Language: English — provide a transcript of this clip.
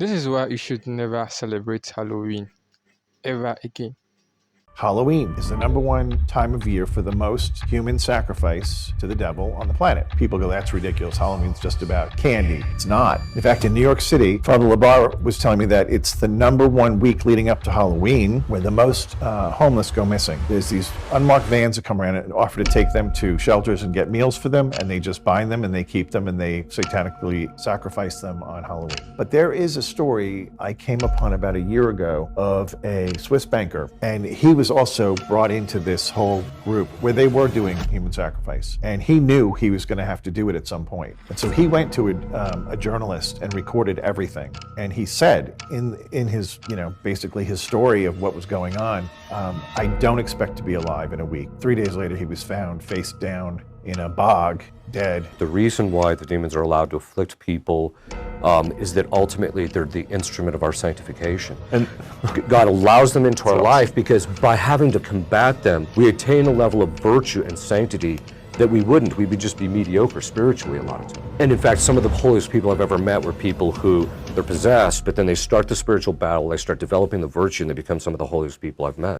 This is why you should never celebrate Halloween ever again. Halloween is the #1 time of year for the most human sacrifice to the devil on the planet. People go, that's ridiculous. Halloween's just about candy. It's not. In fact, in New York City, Father Labar was telling me that it's the #1 week leading up to Halloween where the most homeless go missing. There's these unmarked vans that come around and offer to take them to shelters and get meals for them, and they just bind them and they keep them and they satanically sacrifice them on Halloween. But there is a story I came upon about a year ago of a Swiss banker, and he was also brought into this whole group where they were doing human sacrifice, and he knew he was going to have to do it at some point. And so he went to a journalist and recorded everything. And he said in his, basically his story of what was going on, I don't expect to be alive in a week. 3 days later, he was found face down in a bog, dead. The reason why the demons are allowed to afflict people is that ultimately they're the instrument of our sanctification. And God allows them into our life because by having to combat them, we attain a level of virtue and sanctity that we wouldn't. We would just be mediocre spiritually a lot of times. And in fact, some of the holiest people I've ever met were people who they're possessed, but then they start the spiritual battle, they start developing the virtue, and they become some of the holiest people I've met.